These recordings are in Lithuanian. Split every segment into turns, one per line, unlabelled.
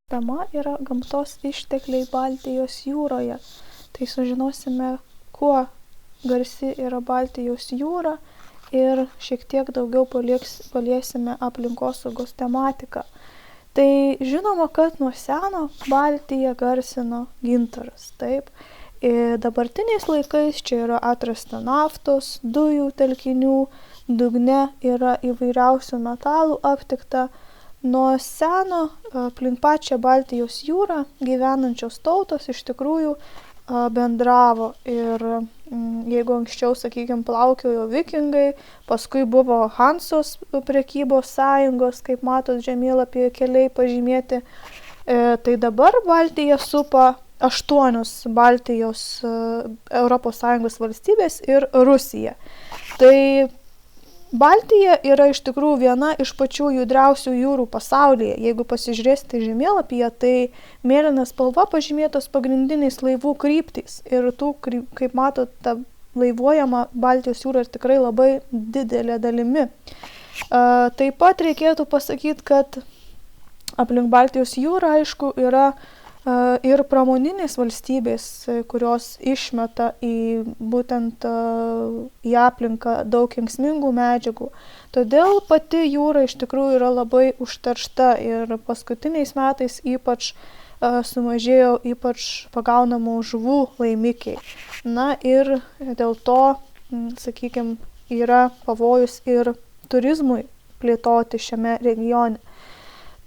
Tema yra gamtos ištekliai Baltijos jūroje. Tai sužinosime, kuo garsi yra Baltijos jūra ir šiek tiek daugiau paliesime aplinkosaugos tematiką. Tai žinoma, kad nuo seno Baltiją garsino gintaras. Taip. Ir dabartiniais laikais čia yra atrasta naftos, dujų telkinių, dugne yra įvairiausių metalų aptikta. Nuo seno aplink pačią Baltijos jūrą gyvenančios tautos iš tikrųjų bendravo. Ir jeigu anksčiau, sakykime, plaukiojo vikingai, paskui buvo Hansos prekybos sąjungos, kaip matot žemėlapyje keliai pažymėti, tai dabar Baltiją supa 8 Baltijos ES valstybės ir Rusija. Tai Baltija yra iš tikrųjų viena iš pačių judriausių jūrų pasaulyje. Jeigu pasižiūrėsite žemėlapyje, tai mėlyna spalva pažymėtos pagrindiniais laivų kryptys. Ir tų, kaip matot, ta laivuojama Baltijos jūra yra tikrai labai didelė dalimi. Taip pat reikėtų pasakyti, kad aplink Baltijos jūrą, aišku, yra ir pramoninės valstybės, kurios išmeta būtent į aplinką daug kenksmingų medžiagų. Todėl pati jūra iš tikrųjų yra labai užteršta ir paskutiniais metais ypač sumažėjo ypač pagaunamų žuvų laimikiai. Na ir dėl to, sakykime, yra pavojus ir turizmui plėtoti šiame regione.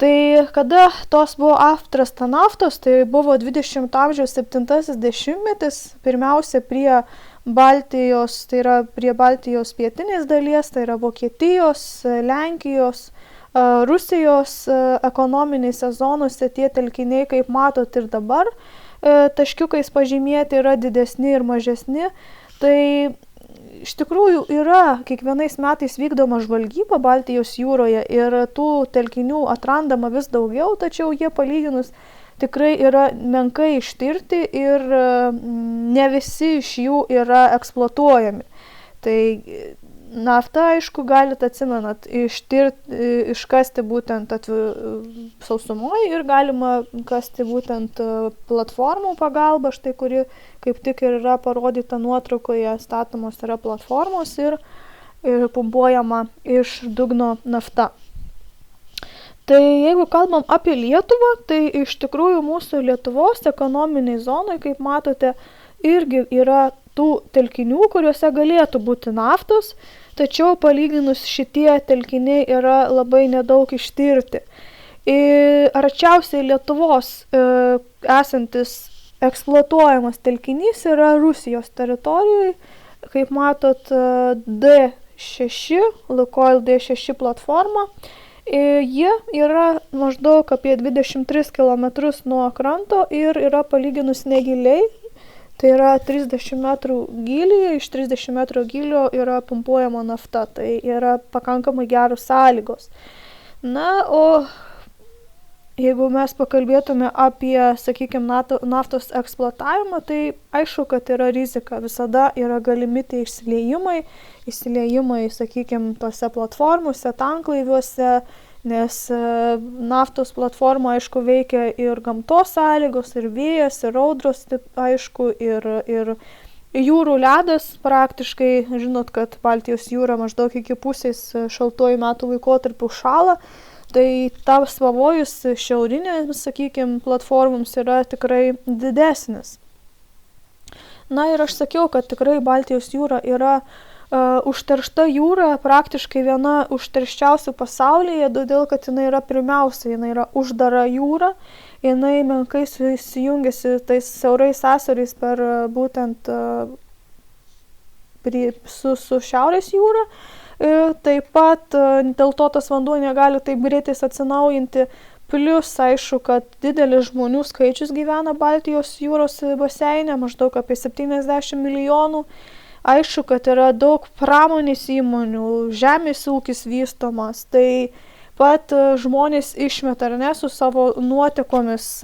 Tai kada tos buvo atrasta naftos, tai buvo 20 amžiaus 70-metis, pirmiausia prie Baltijos, tai yra prie Baltijos pietinės dalies, tai yra Vokietijos, Lenkijos, Rusijos ekonominėse zonose tie telkiniai, kaip matot ir dabar, taškiukais pažymėti yra didesni ir mažesni. Tai iš tikrųjų yra kiekvienais metais vykdoma žvalgyba Baltijos jūroje ir tų telkinių atrandama vis daugiau, tačiau jie palyginus tikrai yra menkai ištirti ir ne visi iš jų yra eksploatuojami. Tai naftą, aišku, galite atsimenat, iškasti būtent sausumoje ir galima kasti būtent platformų pagalba, štai kuri kaip tik ir yra parodyta nuotraukoje, statomos yra platformos ir pumpuojama iš dugno nafta. Tai jeigu kalbam apie Lietuvą, tai iš tikrųjų mūsų Lietuvos ekonominiai zonai, kaip matote, irgi yra tų telkinių, kuriuose galėtų būti naftos, tačiau palyginus šitie telkiniai yra labai nedaug ištirti. Arčiausiai Lietuvos esantis eksploatuojamas telkinys yra Rusijos teritorijoje, kaip matot, D6, Lukoil D6 platforma. Jie yra maždaug apie 23 km nuo kranto ir yra palyginus negiliai. Tai yra 30 metrų gylyje, iš 30 metrų gylio yra pumpuojama nafta, tai yra pakankamai geros sąlygos. Na, o jeigu mes pakalbėtume apie, sakykime, naftos eksploatavimą, tai aišku, kad yra rizika, visada yra galimi tie išsiliejimai, sakykime, tose platformose, tanklaiviuose, nes naftos platforma, aišku, veikia ir gamtos sąlygos, ir vėjas, ir audros, aišku, ir jūrų ledas praktiškai. Žinot, kad Baltijos jūra maždaug iki pusės šaltuoju metų laikotarpiu šąla, tai tas pavojus šiaurinėms, sakykime, platformoms yra tikrai didesnis. Na ir aš sakiau, kad tikrai Baltijos jūra yra užteršta jūra, praktiškai viena užterščiausių pasaulyje, todėl kad jinai yra pirmiausia, jinai yra uždara jūra, jinai menkai susijungiasi tais siaurais sąsiauriais per būtent su Šiaurės jūra. Taip pat dėl to tas vanduo negali taip greitai atsinaujinti. Plius, aišku, kad didelis žmonių skaičius gyvena Baltijos jūros baseine, maždaug apie 70 milijonų. Aišku, kad yra daug pramonės įmonių, žemės ūkis vystomas, tai pat žmonės išmeta, ar ne, su savo nuotekomis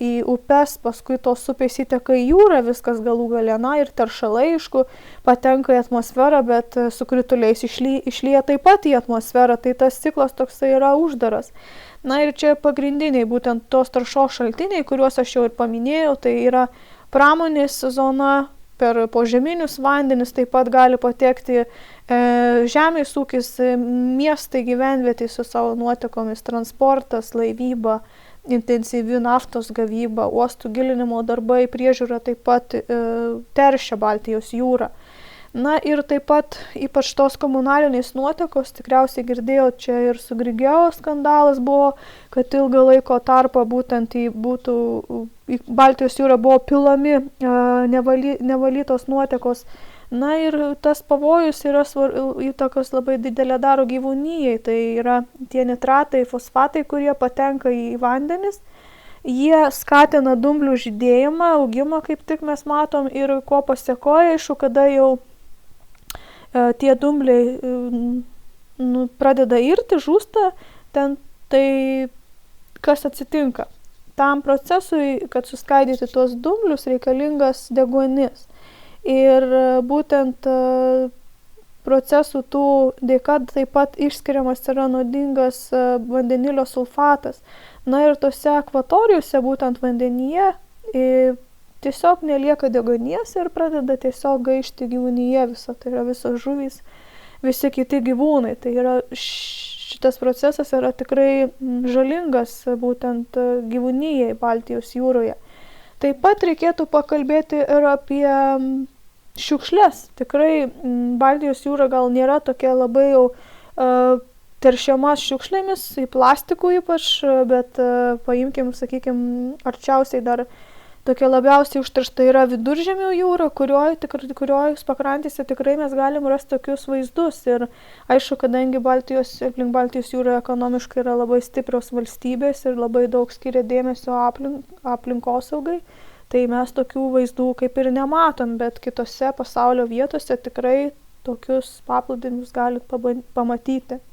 į upes, paskui tos upės įteka į jūrą, viskas galų gale, na ir teršalai, aišku, patenka į atmosferą, bet su krituliais išlyja taip pat į atmosferą, tai tas ciklas toksai yra uždaras. Na ir čia pagrindiniai būtent tos taršos šaltiniai, kuriuos aš jau ir paminėjau, tai yra pramonės zona, per požeminius vandenis taip pat gali patekti žemės ūkis, miestai, gyvenvietės su savo nuotekomis, transportas, laivyba, intensyvi naftos gavyba, uostų gilinimo darbai, priežiūra taip pat teršia Baltijos jūrą. Na ir taip pat ypač tos komunalinės nuotekos, tikriausiai girdėjau, čia ir su Grigeo skandalas buvo, kad ilgą laiko tarpą būtent į Baltijos jūrą buvo pilami nevalytos nuotekos. Na ir tas pavojus yra įtakos labai didelę daro gyvūnijai, tai yra tie nitratai, fosfatai, kurie patenka į vandenis. Jie skatina dumblių žydėjimą, augimą, kaip tik mes matom, ir ko pasiekoja, aišku, kada jau tie dumbliai pradeda irti, žūsta, tai kas atsitinka? Tam procesui, kad suskaidyti tuos dumblius, reikalingas deguonis. Ir būtent procesų tų dėka taip pat išskiriamas yra nuodingas vandenilio sulfatas. Na ir tose akvatorijose, būtent vandenyje, tiesiog nelieka deguonies ir pradeda tiesiog gaišti gyvūnyje visą, tai yra visos žuvys, visi kiti gyvūnai. Tai yra šitas procesas yra tikrai žalingas būtent gyvūnijai Baltijos jūroje. Taip pat reikėtų pakalbėti ir apie šiukšles. Tikrai Baltijos jūra gal nėra tokia labai jau teršiama šiukšlėmis, į plastikų ypač, bet paimkim, sakykim, arčiausiai dar tokia labiausiai užteršta yra Viduržemio jūra, kurioj pakrantėse tikrai mes galim rasti tokius vaizdus. Ir aišku, kadangi aplink Baltijos jūrą ekonomiškai yra labai stiprios valstybės ir labai daug skiria dėmesio aplinkosaugai, tai mes tokių vaizdų kaip ir nematom, bet kitose pasaulio vietose tikrai tokius paplūdimius galit pamatyti.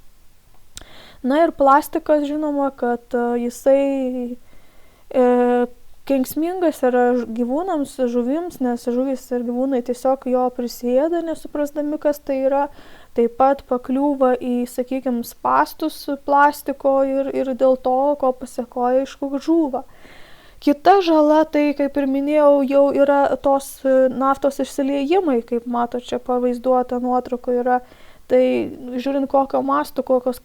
Na ir plastikas, žinoma, kad jisai kenksmingas yra gyvūnams, žuvims, nes žuvys ir gyvūnai tiesiog jo prisiėda, nesuprasdami, kas tai yra. Taip pat pakliūva į, sakykime, spastus plastiko ir dėl to, ko pasiekoja, aišku, žūva. Kita žala, tai, kaip ir minėjau, jau yra tos naftos išsiliejimai, kaip mato čia pavaizduota nuotrauka yra. Tai žiūrint kokio masto, kokios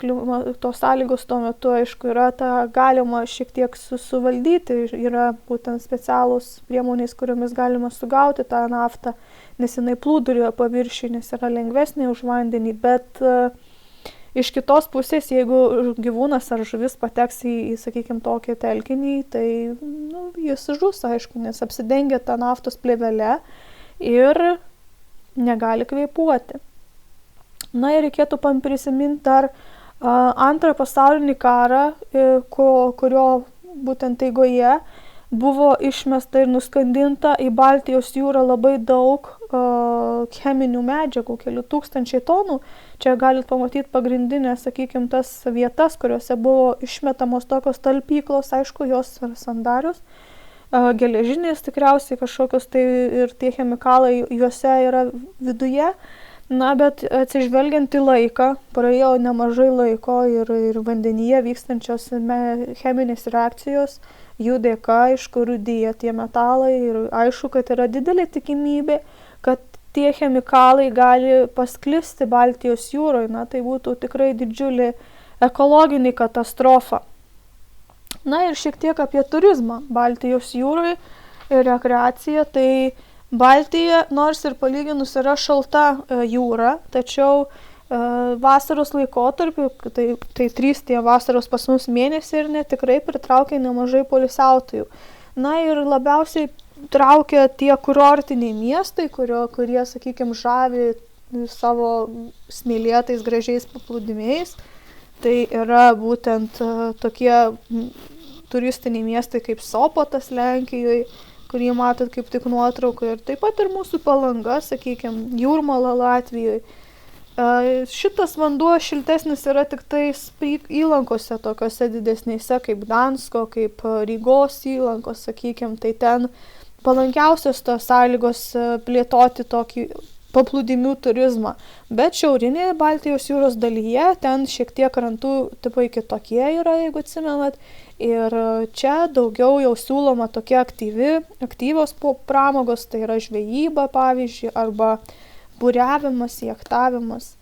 tos sąlygos tuo metu, aišku, yra galima šiek tiek suvaldyti. Yra būtent specialūs priemonės, kuriomis galima sugauti tą naftą, nes jinai plūduriuoja paviršių, nes yra lengvesnė už vandenį. Bet iš kitos pusės, jeigu gyvūnas ar žuvis pateks į sakykime, tokį telkinį, tai jis žus, aišku, nes apsidengia tą naftos plėvelę ir negali kvėpuoti. Na ir reikėtų prisiminti dar antrą pasaulinį karą, kurio būtent eigoje buvo išmesta ir nuskandinta į Baltijos jūrą labai daug cheminių medžiagų, kelių tūkstančiai tonų. Čia galit pamatyti pagrindinės, sakykime, tas vietas, kuriuose buvo išmetamos tokios talpyklos, aišku, jos yra sandarios, geležinės tikriausiai kažkokios, tai ir tie chemikalai juose yra viduje. Na, bet atsižvelgiant į laiką, praėjo nemažai laiko ir vandenyje vykstančios cheminės reakcijos, jų dėka, aišku, rūdyja tie metalai ir aišku, kad yra didelė tikimybė, kad tie chemikalai gali pasklisti Baltijos jūroje. Na, tai būtų tikrai didžiulė ekologinė katastrofa. Na ir šiek tiek apie turizmą Baltijos jūroje ir rekreaciją. Tai Baltija, nors ir palyginus yra šalta jūra, tačiau vasaros laikotarpiu, tai 3 tie vasaros pas mus mėnesiai ir tikrai pritraukia nemažai poilsiautojų. Na ir labiausiai traukia tie kurortiniai miestai, kurie, sakykime, žavi savo smėlėtais gražiais paplūdimiais. Tai yra būtent tokie turistiniai miestai kaip Sopotas Lenkijoje, kurį matot kaip tik nuotraukoje, ir taip pat ir mūsų Palanga, sakykime, Jūrmala Latvijoje. Šitas vanduo šiltesnis yra tik tais įlankose tokiose didesnėse, kaip Gdansko, kaip Rygos įlankos, sakykime, tai ten palankiausios tos sąlygos plėtoti tokį paplūdimių turizmą. Bet šiaurinėje Baltijos jūros dalyje ten šiek tiek krantų tipai kitokie yra, jeigu atsimenat. Ir čia daugiau jau siūloma tokia aktyvios pramogos, tai yra žvejyba, pavyzdžiui, arba buriavimas, jachtavimas.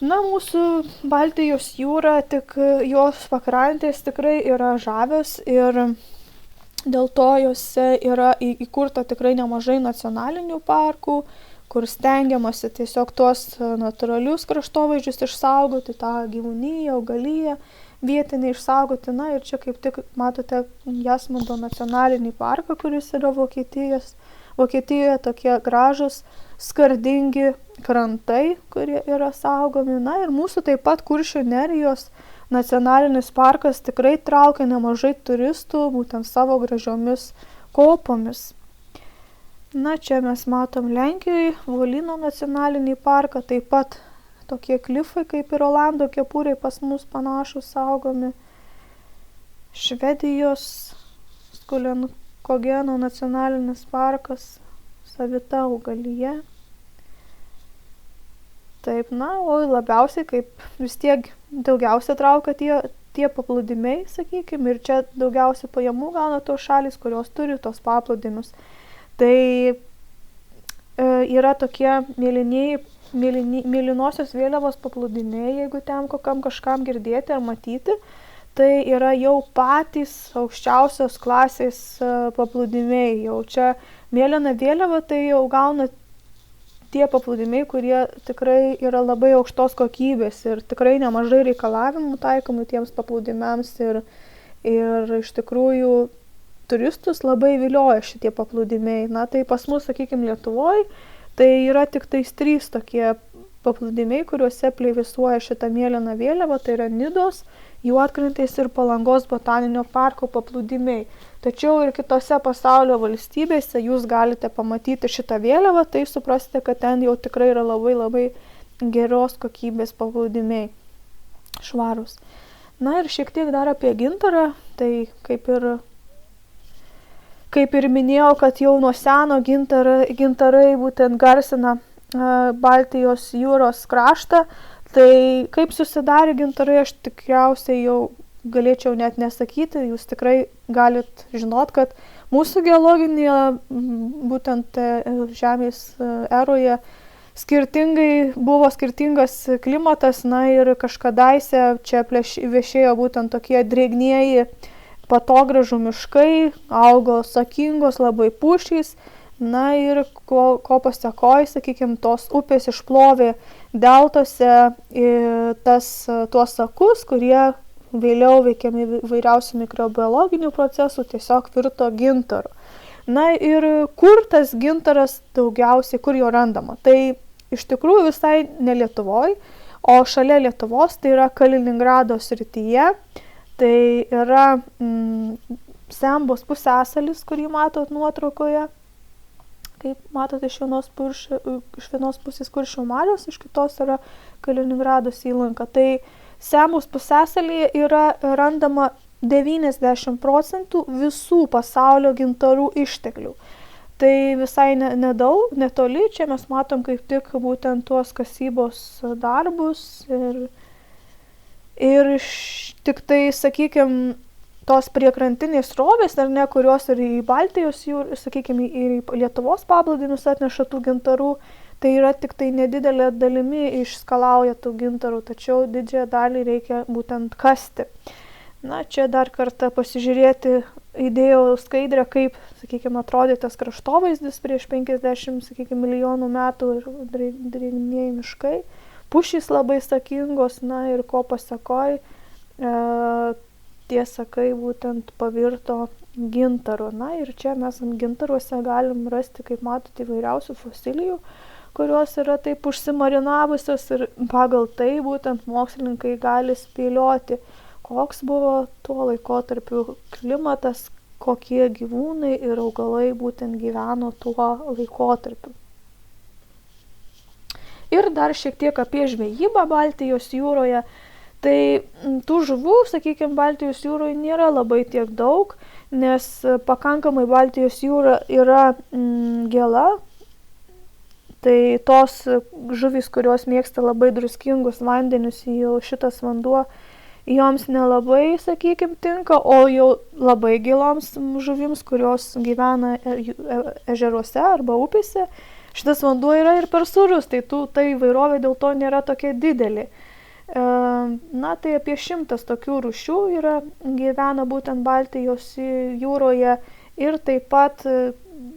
Na, mūsų Baltijos jūra, tik jos pakrantės tikrai yra žavios ir dėl to jose yra įkurta tikrai nemažai nacionalinių parkų, kur stengiamasi tiesiog tuos natūralius kraštovaizdžius išsaugoti, tą gyvūniją, augaliją vietinį išsaugoti. Na ir čia kaip tik matote Jasmundo nacionalinį parką, kuris yra Vokietijoje, tokie gražus, skardingi krantai, kurie yra saugomi. Na ir mūsų taip pat Kuršių nerijos nacionalinis parkas tikrai traukia nemažai turistų būtent savo gražiomis kopomis. Na, čia mes matom Lenkijoje Volino nacionalinį parką, taip pat tokie klifai kaip ir Rolando kepuriai pas mus panašus saugomi. Švedijos Skulenkogeno nacionalinis parkas, savita augalija. Taip, na, o labiausiai kaip vis tiek daugiausia traukia tie paplūdimiai, sakykime, ir čia daugiausia pajamų gauna tos šalys, kurios turi tos paplūdimius. Tai yra tokie mėlynosios vėliavos paplūdimiai, jeigu ten kažkam girdėti ar matyti, tai yra jau patys aukščiausios klasės paplūdimiai. Jau čia mėlyna vėliava, tai jau gauna tie paplūdimiai, kurie tikrai yra labai aukštos kokybės ir tikrai nemažai reikalavimų taikomų tiems paplūdimiams ir iš tikrųjų turistus labai vilioja šitie paplūdimiai. Na, tai pas mus, sakykime, Lietuvoje, tai yra tik tais 3 tokie paplūdimiai, kuriuose plevisuoja šitą mėlyną vėliavą, tai yra Nidos, Juodkrantės ir Palangos botaninio parko paplūdimiai. Tačiau ir kitose pasaulio valstybėse jūs galite pamatyti šitą vėliavą, tai suprasite, kad ten jau tikrai yra labai labai geros kokybės paplūdimiai, švarus. Na ir šiek tiek dar apie gintarą, tai kaip ir minėjau, kad jau nuo seno gintarai būtent garsina Baltijos jūros kraštą, tai kaip susidarė gintarai, aš tikriausiai jau galėčiau net nesakyti, jūs tikrai galit žinot, kad mūsų geologinėje būtent Žemės eroje buvo skirtingas klimatas, na ir kažkadaise čia viešėjo būtent tokie drėgnieji patogražų miškai, augo sakingos labai pušys, na ir ko pasekoj, sakykime, tos upės išplovė deltose tuos sakus, kurie vėliau veikiami įvairiausių mikrobiologinių procesų tiesiog virto gintaru. Na ir kur tas gintaras daugiausiai, kur jo randama? Tai iš tikrųjų visai ne Lietuvoje, o šalia Lietuvos, tai yra Kaliningrado srityje. Tai yra Sembos pusiasalis, kurį matot nuotraukoje. Kaip matote, iš vienos pusės Kuršių marios, iš kitos yra Kaliningrados įlanka. Tai Sembos pusiasalyje yra randama 90% visų pasaulio gintarų išteklių. Tai visai nedaug, netoli, čia mes matom kaip tik būtent tuos kasybos darbus ir tik tai, sakykime, tos priekrantinės srovės, ar ne, kurios ir į Baltijos jūrą, sakykime, ir į Lietuvos paplūdimius atneša tų gintarų, tai yra tik tai nedidelė dalimi išskalauja tų gintarų, tačiau didžiąją dalį reikia būtent kasti. Na, čia dar kartą pasižiūrėti, įdėjau skaidrę, kaip, sakykime, atrodė tas kraštovaizdis prieš 50, sakykime, milijonų metų ir drėgnieji miškai. Pušys labai sakingos, na ir ko pasekoj, tie sakai būtent pavirto gintaru. Na ir čia mes ant gintaruose galim rasti, kaip matote, įvairiausių fosilijų, kurios yra taip užsimarinavusios ir pagal tai būtent mokslininkai gali spėlioti, koks buvo tuo laikotarpiu klimatas, kokie gyvūnai ir augalai būtent gyveno tuo laikotarpiu. Ir dar šiek tiek apie žvejybą Baltijos jūroje. Tai tų žuvų, sakykime, Baltijos jūroje nėra labai tiek daug, nes pakankamai Baltijos jūra yra gėla. Tai tos žuvys, kurios mėgsta labai druskingus vandenius, jau šitas vanduo joms nelabai, sakykime, tinka, o jau labai giloms žuvims, kurios gyvena ežeruose arba upėse, šitas vanduo yra ir per sūrus, tai ta įvairovė dėl to nėra tokia didelė. Na, tai apie 100 tokių rūšių gyvena būtent Baltijos jūroje ir taip pat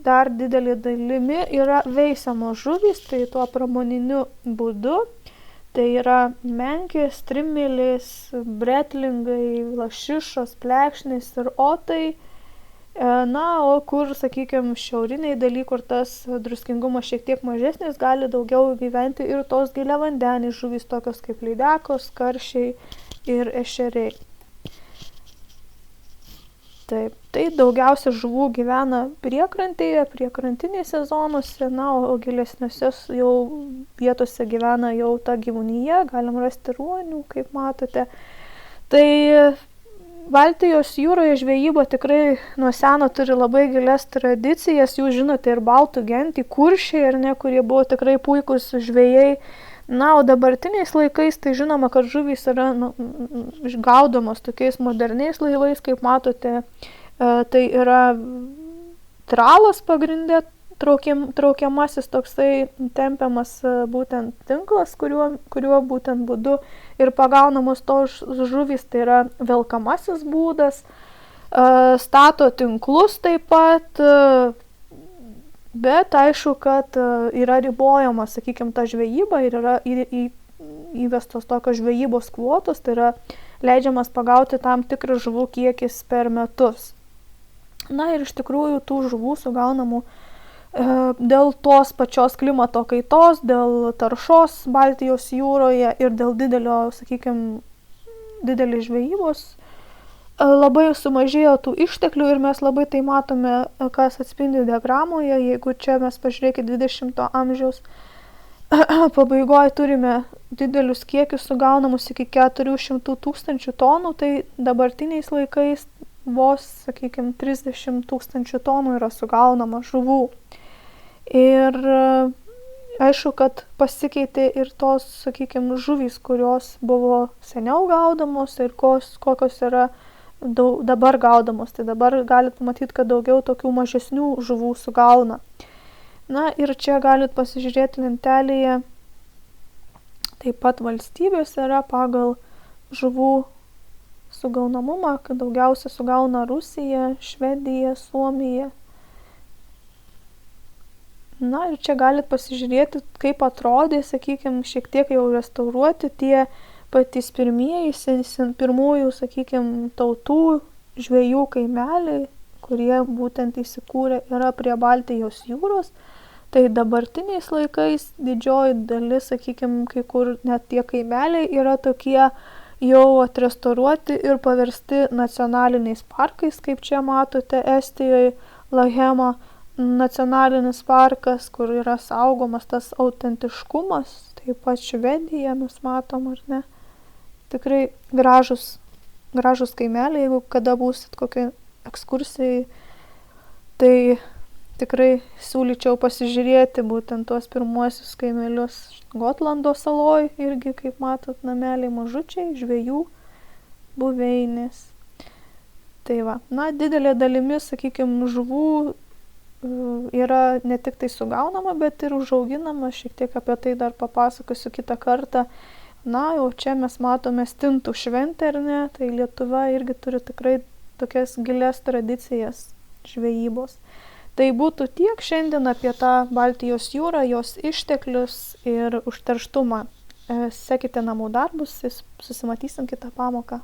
dar didelė dalimi yra veisiamos žuvys, tai tuo pramoniniu būdu. Tai yra menkės, strimelės, bretlingai, lašišos, plekšnės ir otai. Na, o kur, sakykime, šiauriniai daly, kur tas druskingumas šiek tiek mažesnis, gali daugiau gyventi ir tos giliavandenės žuvys, tokios kaip lydekos, karšiai ir ešeriai. Taip, tai daugiausia žuvų gyvena priekrantėje, priekrantinėse zonose, na, o gilesniuose jau vietose gyvena jau ta gyvūnyje, galim rasti ruonių, kaip matote. Tai Baltijos jūroje žvejyba tikrai nuo seno turi labai gilias tradicijas, jūs žinote ir baltų gentį, kuršiai, ar ne, kurie buvo tikrai puikūs žvejai. Na, o dabartiniais laikais tai žinoma, kad žuvys yra gaudomos tokiais moderniais laivais, kaip matote, tai yra tralas pagrindė, traukiamasis toksai tempiamas būtent tinklas, kuriuo būtent būdu ir pagaunamos tos žuvys, tai yra velkamasis būdas, stato tinklus taip pat. Bet aišku, kad yra ribojama, sakykime, ta žvejyba ir yra įvestos tokios žvejybos kvotos, tai yra leidžiamas pagauti tam tikras žuvų kiekis per metus. Na ir iš tikrųjų tų žuvų sugaunamų dėl tos pačios klimato kaitos, dėl taršos Baltijos jūroje ir dėl didelės žvejybos labai sumažėjo tų išteklių ir mes labai tai matome, kas atspindi diagramoje. Jeigu čia mes pažiūrėkime 20 amžiaus pabaigoje turime didelius kiekius sugaunamus iki 400 000 tonų, tai dabartiniais laikais vos, sakykime, 30 000 tonų yra sugaunama žuvų. Ir aišku, kad pasikeitė ir tos, sakykime, žuvys, kurios buvo seniau gaudomos ir kokios yra dabar gaudomos. Tai dabar galit matyti, kad daugiau tokių mažesnių žuvų sugauna. Na ir čia galit pasižiūrėti lentelėje. Taip pat valstybės yra pagal žuvų sugaunamumą, kad daugiausia sugauna Rusija, Švedija, Suomija. Na ir čia galit pasižiūrėti, kaip atrodė, sakykime, šiek tiek jau restauruoti tie patys pirmųjų, sakykime, tautų žvejų kaimeliai, kurie būtent įsikūrė yra prie Baltijos jūros. Tai dabartiniais laikais didžioji dalis, sakykime, kai kur net tie kaimeliai yra tokie jau atrestauruoti ir paversti nacionaliniais parkais, kaip čia matote Estijoje, Lahema nacionalinis parkas, kur yra saugomas tas autentiškumas, taip pat Švedija mes matom, ar ne? Tikrai gražus kaimeliai, jeigu kada būsit kokiai ekskursijai, tai tikrai siūlyčiau pasižiūrėti būtent tuos pirmuosius kaimelius Gotlando saloj, irgi, kaip matot, nameliai mažučiai, žvejų buveinės. Tai va, na, didelė dalimi, sakykime, žuvų yra ne tik tai sugaunama, bet ir užauginama, šiek tiek apie tai dar papasakosiu kitą kartą. Na, jau čia mes matome stintų šventę, ar ne, tai Lietuva irgi turi tikrai tokias gilias tradicijas žvejybos. Tai būtų tiek šiandien apie tą Baltijos jūrą, jos išteklius ir užterštumą. Sekite namų darbus, susimatysim kitą pamoką.